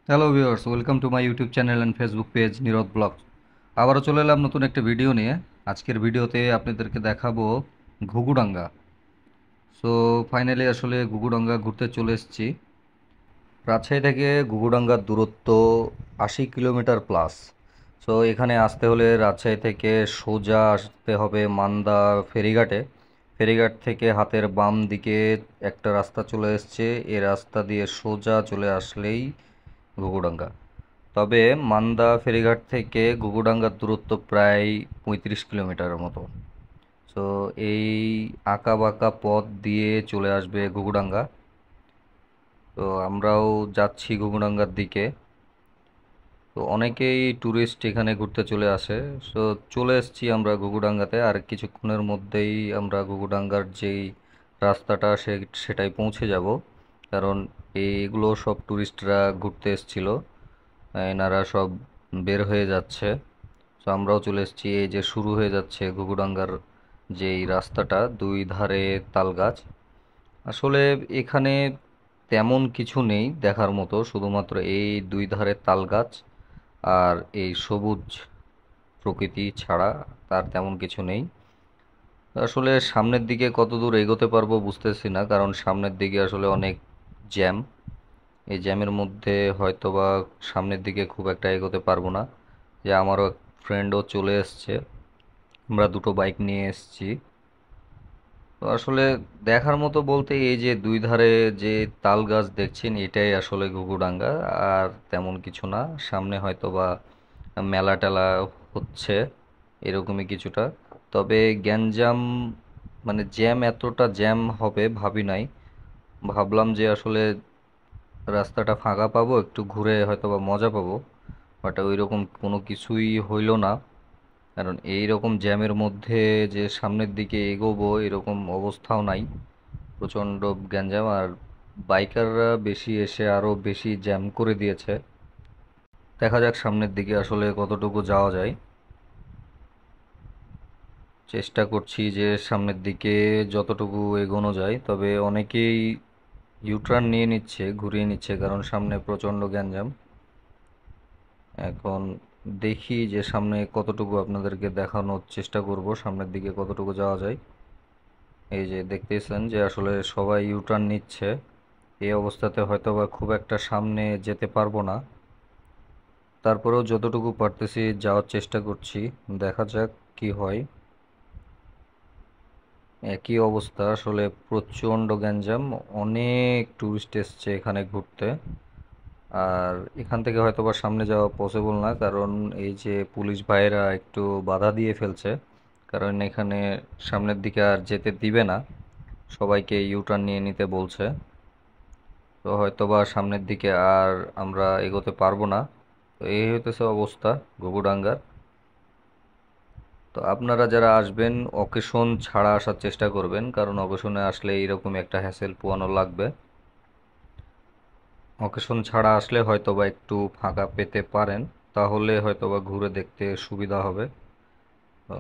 Hello viewers, welcome to my YouTube channel and Facebook page Nirodh blogs. আবারও চলে এলাম নতুন একটা ভিডিও নিয়ে। আজকের ভিডিওতে আপনাদেরকে দেখাবো ঘুঘুডাঙ্গা। সো ফাইনালি আসলে ঘুঘুডাঙ্গা ঘুরতে চলে এসেছি। রাজশাহী থেকে ঘুঘুডাঙ্গার দূরত্ব 80 কিলোমিটার প্লাস। সো এখানে আসতে হলে রাজশাহী থেকে সোজা আসতে হবে মান্দা ফেরিঘাটে। ফেরিঘাট থেকে হাতের বাম দিকে একটা রাস্তা চলে এসছে, এই রাস্তা দিয়ে সোজা চলে আসলেই ঘুঘুডাঙ্গা। তবে মান্দা ফেরিঘাট থেকে ঘুঘুডাঙ্গার দূরত্ব প্রায় 35 কিলোমিটারের মতো। সো এই আঁকা বাঁকা পথ দিয়ে চলে আসবে ঘুঘুডাঙ্গা। তো আমরাও যাচ্ছি ঘুঘুডাঙ্গার দিকে। তো অনেকেই ট্যুরিস্ট এখানে ঘুরতে চলে আসে। সো চলে এসেছি আমরা ঘুঘুডাঙ্গাতে, আর কিছুক্ষণের মধ্যেই আমরা ঘুঘুডাঙ্গার যেই রাস্তাটা সেটাই পৌঁছে যাব। কারণ এইগুলো সব ট্যুরিস্টরা ঘুরতে এসেছিল, এনারা সব বের হয়ে যাচ্ছে। তো আমরাও চলে এসেছি। এই যে শুরু হয়ে যাচ্ছে ঘুঘুডাঙ্গার যেই রাস্তাটা, দুই ধারে তাল গাছ। আসলে এখানে তেমন কিছু নেই দেখার মতো, শুধুমাত্র এই দুই ধারে তাল গাছ আর এই সবুজ প্রকৃতি ছাড়া তার তেমন কিছু নেই। আসলে সামনের দিকে কত দূর এগোতে পারবো বুঝতেছি না, কারণ সামনের দিকে আসলে অনেক জ্যাম। এই জ্যামের মধ্যে হয়তোবা সামনের দিকে খুব একটা এগোতে পারবো না। যে আমারও এক ফ্রেন্ডও চলে এসছে, আমরা দুটো বাইক নিয়ে এসেছি। তো আসলে দেখার মতো বলতে এই যে দুই ধারে যে তাল গাছ দেখছেন, এটাই আসলে ঘুঘুডাঙ্গা, আর তেমন কিছু না। সামনে হয়তোবা মেলা টেলা হচ্ছে, এরকমই কিছুটা। তবে গ্যাঞ্জাম, মানে জ্যাম, এতটা জ্যাম হবে ভাবি নাই। ভাবলাম যে আসলে রাস্তাটা ফাঁকা পাবো, একটু ঘুরে হয়তোবা মজা পাবো, বাট ওই রকম কোনো কিছুই হইল না। কারণ এই রকম জ্যামের মধ্যে যে সামনের দিকে এগোবো এরকম অবস্থাও নাই, প্রচণ্ড গ্যাঞ্জাম। আর বাইকাররা বেশি এসে আরও বেশি জ্যাম করে দিয়েছে। দেখা যাক সামনের দিকে আসলে কতটুকু যাওয়া যায়। চেষ্টা করছি যে সামনের দিকে যতটুকু এগোনো যায়, তবে অনেকেই ইউটার্ন নিয়ে নিচ্ছে, ঘুরিয়ে নিচ্ছে, কারণ সামনে প্রচণ্ড গ্যাঞ্জাম। এখন দেখি যে সামনে কতটুকু আপনাদেরকে দেখানোর চেষ্টা করব, সামনের দিকে কতটুকু যাওয়া যায়। এই যে দেখতেছেন যে আসলে সবাই ইউটার্ন নিচ্ছে। এই অবস্থাতে হয়তোবা খুব একটা সামনে যেতে পারবো না, তারপরেও যতটুকু পারতেছি যাওয়ার চেষ্টা করছি। দেখা যাক কি হয়। একই অবস্থা, আসলে প্রচণ্ড গ্যাঞ্জাম। অনেক ট্যুরিস্ট এসছে এখানে ঘুরতে। আর এখান থেকে হয়তোবা সামনে যাওয়া পসিবল না, কারণ এই যে পুলিশ ভাইয়েরা একটু বাধা দিয়ে ফেলছে। কারণ এখানে সামনের দিকে আর যেতে দিবে না, সবাইকে ইউটার্ন নিয়ে নিতে বলছে। তো হয়তোবা সামনের দিকে আর আমরা এগোতে পারবো না। তো এই হইতেছে অবস্থা ঘুঘুডাঙ্গার। তো আপনারা যারা আসবেন অকেশন ছাড়া আসার চেষ্টা করবেন, কারণ অকেশনে আসলে এইরকম একটা হ্যাসেল পোয়ানো লাগবে। অকেশন ছাড়া আসলে হয়তোবা একটু ফাঁকা পেতে পারেন, তাহলে হয়তোবা ঘুরে দেখতে সুবিধা হবে।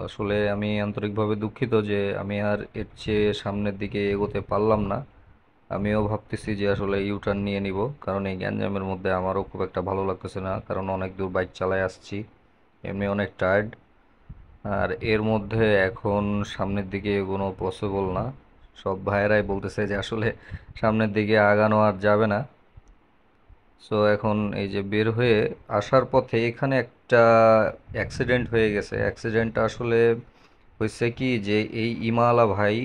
আসলে আমি আন্তরিকভাবে দুঃখিত যে আমি আর এর চেয়ে সামনের দিকে এগোতে পারলাম না। আমিও ভাবতেছি যে আসলে ইউটার্ন নিয়ে নিব, কারণ এই গ্যাঞ্জামের মধ্যে আমারও খুব একটা ভালো লাগতেছে না, কারণ অনেক দূর বাইক চালায় আসছি, এমনি অনেক টায়ার্ড। আর এর মধ্যে এখন সামনের দিকে এগোনো পসিবল না। সব ভাইয়েরাই বলতেছে যে আসলে সামনের দিকে আগানো আর যাবে না। সো এখন এই যে বের হয়ে আসার পথে এখানে একটা অ্যাক্সিডেন্ট হয়ে গেছে। অ্যাক্সিডেন্টটা আসলে হয়েছে কি, যে এই ইমালা ভাই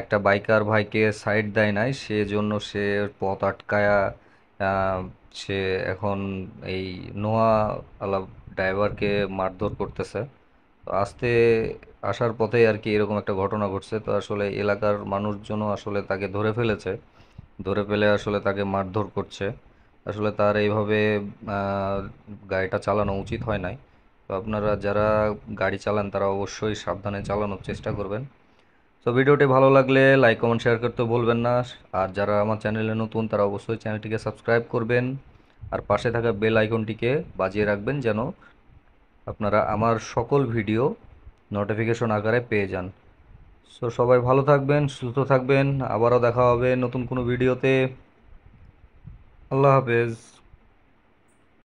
একটা বাইকার ভাইকে সাইড দেয় নাই, সেজন্য সে পথ আটকায়া আহ, সে এখন এই নোয়া আলা ড্রাইভারকে মারধর করতেছে। তো আসতে আসার পথেই আর কি এরকম একটা ঘটনা ঘটছে। তো আসলে এলাকার মানুষজনও আসলে তাকে ধরে ফেলেছে, ধরে ফেলে আসলে তাকে মারধর করছে। আসলে তার এইভাবে আহ, গাড়িটা চালানো উচিত হয় নাই। তো আপনারা যারা গাড়ি চালান তারা অবশ্যই সাবধানে চালানোর চেষ্টা করবেন। তো ভিডিওটি ভালো লাগলে লাইক কমেন্ট শেয়ার করতে ভুলবেন না। আর যারা আমার চ্যানেলে নতুন তারা অবশ্যই চ্যানেলটিকে সাবস্ক্রাইব করবেন, আর পাশে থাকা বেল আইকনটিকে বাজিয়ে রাখবেন, যেন আপনারা আমার সকল ভিডিও নোটিফিকেশন আকারে পেয়ে যান। সো সবাই ভালো থাকবেন, সুস্থ থাকবেন, আবারও দেখা হবে নতুন কোনো ভিডিওতে। আল্লাহ হাফেজ।